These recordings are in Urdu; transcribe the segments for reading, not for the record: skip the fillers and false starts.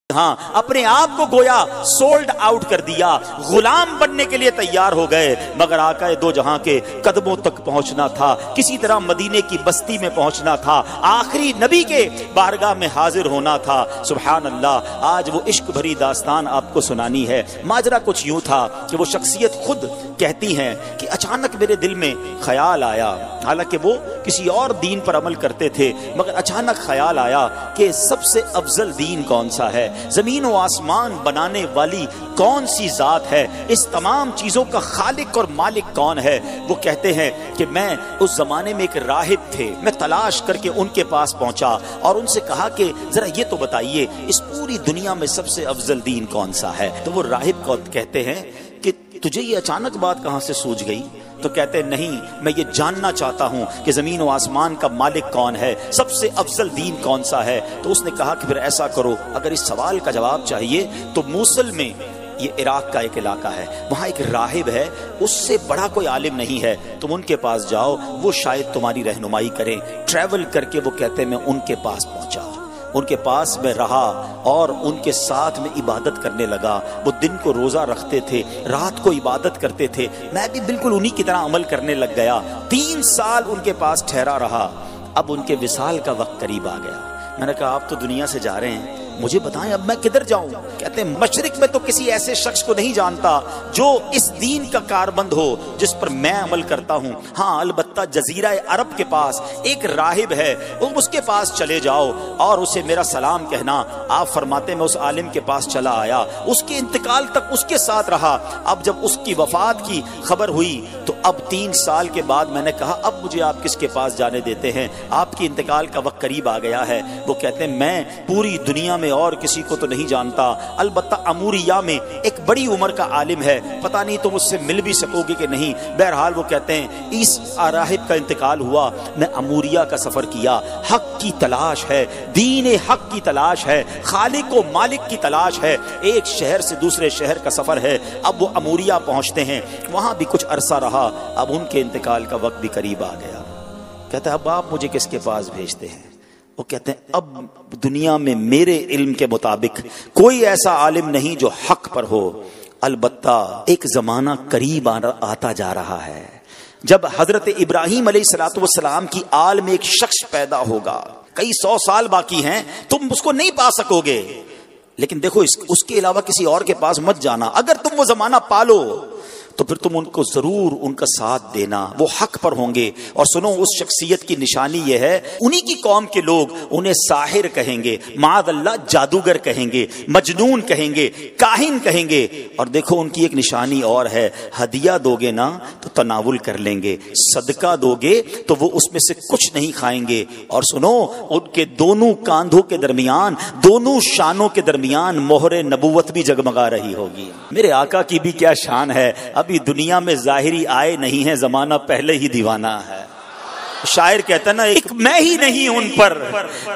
ہاں اپنے آپ کو گویا سولڈ آؤٹ کر دیا، غلام بننے کے لیے تیار ہو گئے، مگر آقا دو جہاں کے قدموں تک پہنچنا تھا، کسی طرح مدینے کی بستی میں پہنچنا تھا، آخری نبی کے بارگاہ میں حاضر ہونا تھا۔ سبحان اللہ، آج وہ عشق بھری داستان آپ کو سنانی ہے۔ ماجرا کچھ یوں تھا کہ وہ شخصیت خود کہتی ہیں کہ اچانک میرے دل میں خیال آیا، حالانکہ وہ کسی اور دین پر عمل کرتے تھے، مگر اچانک خیال آیا کہ سب سے افضل دین کون سا ہے، زمین و آسمان بنانے والی کون سی ذات ہے، اس تمام چیزوں کا خالق اور مالک کون ہے۔ وہ کہتے ہیں کہ میں اس زمانے میں ایک راہب تھے، میں تلاش کر کے ان کے پاس پہنچا اور ان سے کہا کہ ذرا یہ تو بتائیے اس پوری دنیا میں سب سے افضل دین کون سا ہے۔ تو وہ راہب کو کہتے ہیں کہ تجھے یہ اچانک بات کہاں سے سوجھ گئی؟ تو کہتے نہیں، میں یہ جاننا چاہتا ہوں کہ زمین و آسمان کا مالک کون ہے، سب سے افضل دین کون سا ہے۔ تو اس نے کہا کہ پھر ایسا کرو، اگر اس سوال کا جواب چاہیے تو موصل میں، یہ عراق کا ایک علاقہ ہے، وہاں ایک راہب ہے، اس سے بڑا کوئی عالم نہیں ہے، تم ان کے پاس جاؤ، وہ شاید تمہاری رہنمائی کریں۔ ٹریول کر کے وہ کہتے ہیں میں ان کے پاس پہنچا، ان کے پاس میں رہا اور ان کے ساتھ میں عبادت کرنے لگا۔ وہ دن کو روزہ رکھتے تھے، رات کو عبادت کرتے تھے، میں بھی بالکل انہی کی طرح عمل کرنے لگ گیا۔ 3 سال ان کے پاس ٹھہرا رہا۔ اب ان کے وصال کا وقت قریب آ گیا۔ میں نے کہا آپ تو دنیا سے جا رہے ہیں، مجھے بتائیں اب میں کدھر جاؤں؟ کہتے ہیں مشرق میں تو کسی ایسے شخص کو نہیں جانتا جو اس دین کا کاربند ہو جس پر میں عمل کرتا ہوں، ہاں البتہ جزیرہ عرب کے پاس ایک راہب ہے، اس کے پاس چلے جاؤ اور اسے میرا سلام کہنا۔ آپ فرماتے میں اس عالم کے پاس چلا آیا، اس کے انتقال تک اس کے ساتھ رہا۔ اب جب اس کی وفات کی خبر ہوئی تو اب 3 سال کے بعد میں نے کہا اب مجھے آپ کس کے پاس جانے دیتے ہیں، آپ کی انتقال کا وقت قریب آ گیا ہے۔ وہ کہتے ہیں میں پوری دنیا میں اور کسی کو تو نہیں جانتا، البتہ اموریہ میں ایک بڑی عمر کا عالم ہے، پتہ نہیں تم اس سے مل بھی سکو گے کہ نہیں۔ بہرحال وہ کہتے ہیں اس راہب کا انتقال ہوا، میں اموریہ کا سفر کیا، حق کی تلاش ہے، دین حق کی تلاش ہے، خالق و مالک کی تلاش ہے، ایک شہر سے دوسرے شہر کا سفر ہے۔ اب وہ اموریہ پہنچتے ہیں، وہاں بھی کچھ عرصہ رہا، اب ان کے انتقال کا وقت بھی قریب آ گیا۔ کہتے ہیں اب آپ مجھے کس کے پاس بھیجتے ہیں؟ وہ کہتے ہیں اب دنیا میں میرے علم کے مطابق کوئی ایسا عالم نہیں جو حق پر ہو، البتہ ایک زمانہ قریب آتا جا رہا ہے جب حضرت ابراہیم علیہ السلام کی آل میں ایک شخص پیدا ہوگا، کئی 100 سال باقی ہیں، تم اس کو نہیں پا سکو گے، لیکن دیکھو اس کے علاوہ کسی اور کے پاس مت جانا، اگر تم وہ زمانہ پالو تو پھر تم ان کو ضرور ان کا ساتھ دینا، وہ حق پر ہوں گے۔ اور سنو اس شخصیت کی نشانی یہ ہے، انہی کی قوم کے لوگ انہیں ساحر کہیں گے، معاذ اللہ جادوگر کہیں گے، مجنون کہیں گے، کاہن کہیں گے۔ اور دیکھو ان کی ایک نشانی اور ہے، ہدیہ دو گے نا تو تناول کر لیں گے، صدقہ دو گے تو وہ اس میں سے کچھ نہیں کھائیں گے۔ اور سنو ان کے دونوں کاندھوں کے درمیان، دونوں شانوں کے درمیان مہر نبوت بھی جگمگا رہی ہوگی۔ میرے آقا کی بھی کیا شان ہے، ابھی دنیا میں ظاہری آئے نہیں ہے، زمانہ پہلے ہی دیوانہ ہے۔ شاعر کہتا نا ایک میں ہی نہیں ان پر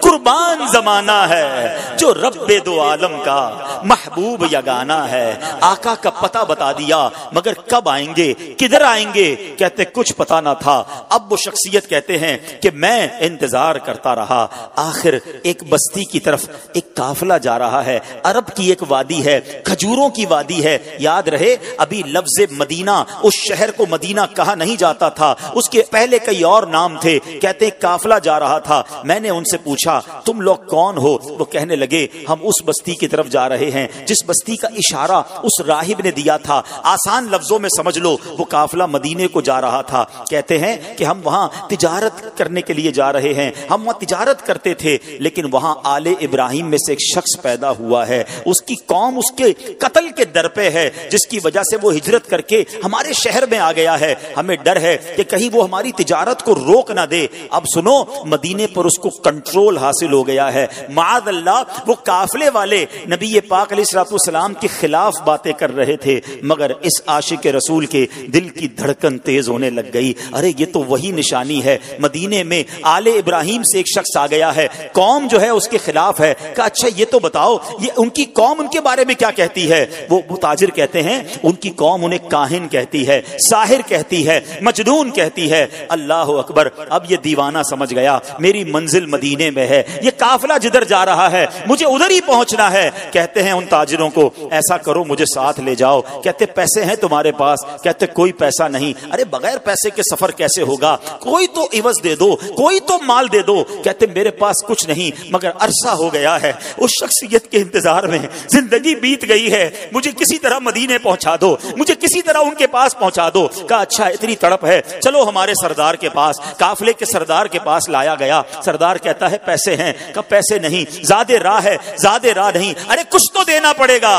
قربان زمانہ ہے، جو رب دو عالم کا محبوب یگانہ ہے۔ آقا کا پتہ بتا دیا، مگر کب آئیں گے، کدھر آئیں گے، کہتے کچھ پتہ نہ تھا۔ اب وہ شخصیت کہتے ہیں کہ میں انتظار کرتا رہا، آخر ایک بستی کی طرف ایک قافلہ جا رہا ہے، عرب کی ایک وادی ہے، کھجوروں کی وادی ہے، یاد رہے ابھی لفظ مدینہ اس شہر کو مدینہ کہا نہیں جاتا تھا، اس کے پہلے کئی اور نام تھے۔ کہتے قافلہ جا رہا تھا، میں نے ان سے پوچھا تم لوگ کون ہو؟ وہ کہنے لگے ہم اس بستی کی طرف جا رہے ہیں جس بستی کا اشارہ اس راہب نے دیا تھا، آسان لفظوں میں سمجھ لو وہ قافلہ مدینے کو جا رہا تھا۔ کہتے ہیں کہ ہم وہاں تجارت کرنے کے لیے جا رہے ہیں، ہم وہاں تجارت کرتے تھے، لیکن وہاں آل ابراہیم میں سے ایک شخص پیدا ہوا ہے، اس کی قوم اس کے قتل کے در پہ ہے، جس کی وجہ سے وہ ہجرت کر کے ہمارے شہر میں آ گیا ہے، ہمیں ڈر ہے کہ کہیں وہ ہماری تجارت کو روک نہ دے۔ اب سنو مدینے پر اس کو کنٹرول حاصل ہو گیا ہے، معاذ اللہ وہ قافلے والے نبی پاک علیہ السلام کے خلاف باتیں کر رہے تھے، مگر اس عاشق رسول کے دل کی دھڑکن تیز ہونے لگ گئی، ارے یہ تو وہی نشانی ہے، مدینے میں آل ابراہیم سے ایک شخص آ گیا ہے، قوم جو ہے اس کے خلاف ہے۔ کہ اچھا یہ تو بتاؤ یہ ان کی قوم ان کے بارے میں کیا کہتی ہے؟ وہ تاجر کہتے ہیں ان کی قوم انہیں کاہن کہتی ہے، ساحر کہتی ہے، مجنون کہتی ہے۔ اللہ اکبر، اب یہ دیوانہ سمجھ گیا میری منزل مدینے میں ہے، یہ قافلہ جدھر جا رہا ہے مجھے ادھر ہی پہنچنا ہے۔ کہتے ہیں ان تاجروں کو ایسا کرو مجھے ساتھ لے جاؤ۔ کہتے پیسے ہیں تمہارے پاس؟ کہتے کوئی پیسہ نہیں۔ ارے بغیر پیسے کے سفر کیسے ہوگا؟ کوئی تو عوض دے دو، کوئی تو مال دے دو۔ کہتے میرے پاس کچھ نہیں مگر عرصہ ہو گیا ہے اس شخصیت کے انتظار میں، زندگی بیت گئی ہے، مجھے کسی طرح مدینے پہنچا دو، مجھے کسی طرح ان کے پاس پہنچا دو۔ کہا اچھا اتنی تڑپ ہے چلو ہمارے سردار کے پاس۔ قافلے کے سردار کے پاس لایا گیا۔ سردار کہتا ہے پیسے ہیں؟ کہا پیسے نہیں، زیادہ راہ ہے، زیادہ راہ نہیں۔ ارے کچھ تو دینا پڑے گا۔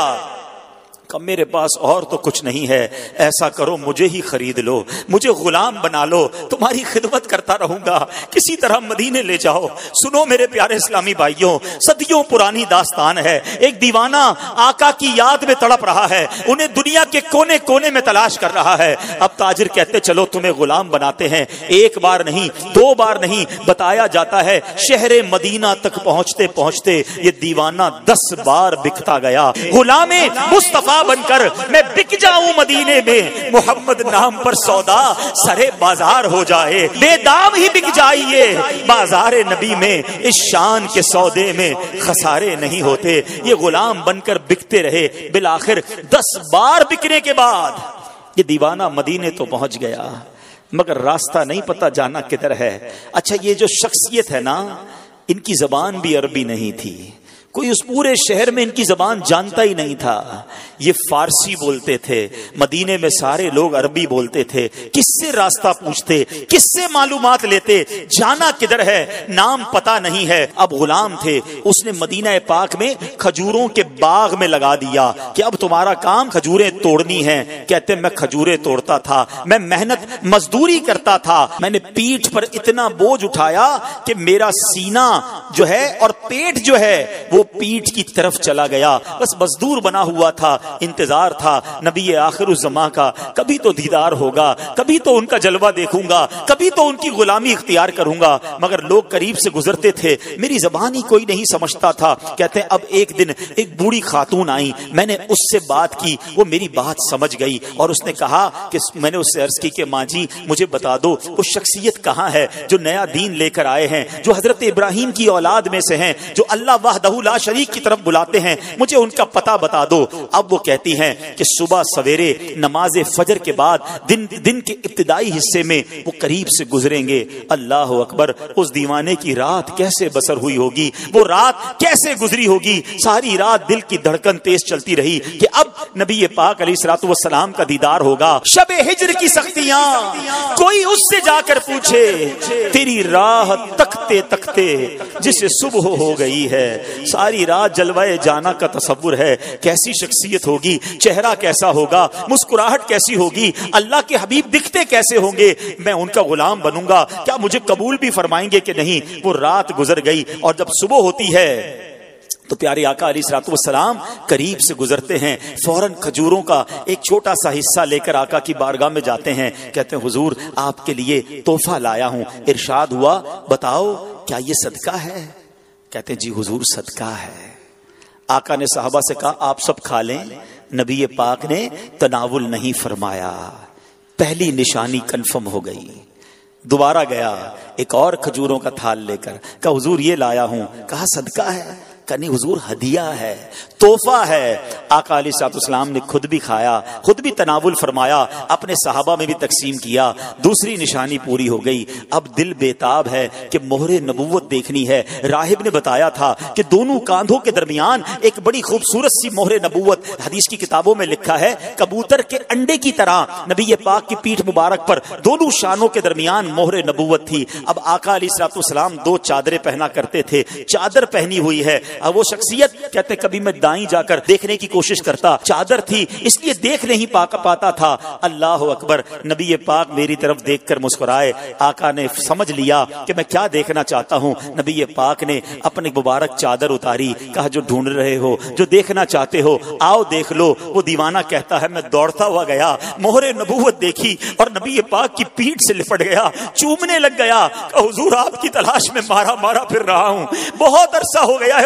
میرے پاس اور تو کچھ نہیں ہے، ایسا کرو مجھے ہی خرید لو، مجھے غلام بنا لو، تمہاری خدمت کرتا رہوں گا، کسی طرح مدینے لے جاؤ۔ سنو میرے پیارے اسلامی بھائیوں، صدیوں پرانی داستان ہے۔ ایک دیوانہ آقا کی یاد میں تڑپ رہا ہے، انہیں دنیا کے کونے کونے میں تلاش کر رہا ہے۔ اب تاجر کہتے چلو تمہیں غلام بناتے ہیں۔ ایک بار نہیں، دو بار نہیں، بتایا جاتا ہے شہر مدینہ تک پہنچتے پہنچتے یہ دیوانہ 10 بار بکتا گیا۔ غلام مصطفیٰ بن کر میں بک جاؤں مدینے میں، محمد نام پر سودا سرے بازار ہو جائے، بے دام ہی بک جائیے بازار نبی میں، اس شان کے سودے میں خسارے نہیں ہوتے۔ یہ غلام بن کر بکتے رہے، بالآخر 10 بار بکنے کے بعد یہ دیوانہ مدینے تو پہنچ گیا مگر راستہ نہیں پتا جانا کدھر ہے۔ اچھا یہ جو شخصیت ہے نا، ان کی زبان بھی عربی نہیں تھی، کوئی اس پورے شہر میں ان کی زبان جانتا ہی نہیں تھا، یہ فارسی بولتے تھے، مدینے میں سارے لوگ عربی بولتے تھے۔ کس سے راستہ پوچھتے، کس سے معلومات لیتے، جانا کدھر ہے نام پتا نہیں ہے۔ اب غلام تھے، اس نے مدینہ پاک میں کھجوروں کے باغ میں لگا دیا کہ اب تمہارا کام کھجوریں توڑنی ہیں۔ کہتے میں کھجوریں توڑتا تھا، میں محنت مزدوری کرتا تھا، میں نے پیٹھ پر اتنا بوجھ اٹھایا کہ میرا سینہ جو ہے اور پیٹ جو ہے وہ پیٹھ کی طرف چلا گیا، بس مزدور بنا ہوا تھا، انتظار تھا نبی آخر الزمان کا، کبھی تو دیدار ہوگا، کبھی تو ان کا جلوہ دیکھوں گا، کبھی تو ان کی غلامی اختیار کروں گا، مگر لوگ قریب سے گزرتے تھے، میری زبان ہی کوئی نہیں سمجھتا تھا۔ کہتے ہیں اب ایک دن ایک بوڑھی خاتون آئی، میں نے اس سے بات کی، وہ میری بات سمجھ گئی اور اس نے کہا کہ میں نے اس سے عرض کی کہ ماں جی مجھے بتا دو وہ شخصیت کہاں ہے جو نیا دین لے کر آئے ہیں، جو حضرت ابراہیم کی اولاد میں سے ہیں، جو اللہ وحدہ لا شریک کی طرف بلاتے ہیں، مجھے ان کا پتہ بتا دو۔ اب وہ کہتی ہیں کہ صبح سویرے نماز فجر کے بعد دن کے ابتدائی حصے میں وہ قریب سے گزریں گے۔ اللہ اکبر، اس دیوانے کی رات کیسے بسر ہوئی ہوگی، وہ رات کیسے گزری ہوگی، ساری رات دل کی دھڑکن تیز چلتی رہی کہ اب نبی پاک علیہ الصلوۃ والسلام کا دیدار ہوگا۔ شب ہجر کی سختیاں کوئی اس سے جا کر پوچھے، تیری راہ تکتے تکتے جسے صبح ہو گئی ہے۔ ساری رات جلوائے جانا کا تصور ہے، کیسی شخصیت ہوگی، چہرہ کیسا ہوگا، مسکراہٹ کیسی ہوگی، اللہ کے حبیب دکھتے کیسے ہوں گے، میں ان کا غلام بنوں گا، کیا مجھے قبول بھی فرمائیں گے کہ نہیں۔ وہ رات گزر گئی اور جب صبح ہوتی ہے تو پیارے آقا علیہ الصلوۃ والسلام قریب سے گزرتے ہیں، فوراً کھجوروں کا ایک چھوٹا سا حصہ لے کر آقا کی بارگاہ میں جاتے ہیں، کہتے ہیں حضور آپ کے لیے تحفہ لایا ہوں۔ ارشاد ہوا بتاؤ کیا یہ صدقہ ہے؟ کہتے ہیں جی حضور صدقہ ہے۔ آقا نے صحابہ سے کہا آپ سب کھا لیں، نبی پاک نے تناول نہیں فرمایا، پہلی نشانی کنفرم ہو گئی۔ دوبارہ گیا ایک اور کھجوروں کا تھال لے کر، کہا حضور یہ لایا ہوں، کہا صدقہ ہے، کہا نہیں حضور ہدیہ ہے، تحفہ ہے۔ آقا علیہ الصلوۃ والسلام نے خود بھی کھایا، خود بھی تناول فرمایا، اپنے صحابہ میں بھی تقسیم کیا، دوسری نشانی پوری ہو گئی۔ اب دل بیتاب ہے کہ مہر نبوت دیکھنی ہے۔ راہب نے بتایا تھا کہ دونوں کاندھوں کے درمیان ایک بڑی خوبصورت سی مہر نبوت، حدیث کی کتابوں میں لکھا ہے کبوتر کے انڈے کی طرح نبی پاک کی پیٹھ مبارک پر دونوں شانوں کے درمیان مہر نبوت تھی۔ اب آقا علیہ الصلوۃ والسلام 2 چادریں پہنا کرتے تھے، چادر پہنی ہوئی ہے، اب وہ شخصیت کہتے کبھی میں دائیں جا کر دیکھنے کی کوشش کرتا، چادر تھی اس لیے دیکھ نہیں پاتا تھا۔ اللہ اکبر، نبی پاک میری طرف دیکھ کر مسکرائے، آقا نے سمجھ لیا کہ میں کیا دیکھنا چاہتا ہوں، نبی پاک نے اپنی مبارک چادر اتاری، کہا جو ڈھونڈ رہے ہو، جو دیکھنا چاہتے ہو آؤ دیکھ لو۔ وہ دیوانہ کہتا ہے میں دوڑتا ہوا گیا، مہر نبوت دیکھی اور نبی پاک کی پیٹھ سے لپٹ گیا، چومنے لگ گیا، کہ حضور آپ کی تلاش میں مارا پھر رہا ہوں، بہت عرصہ ہو گیا ہے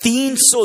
300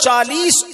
40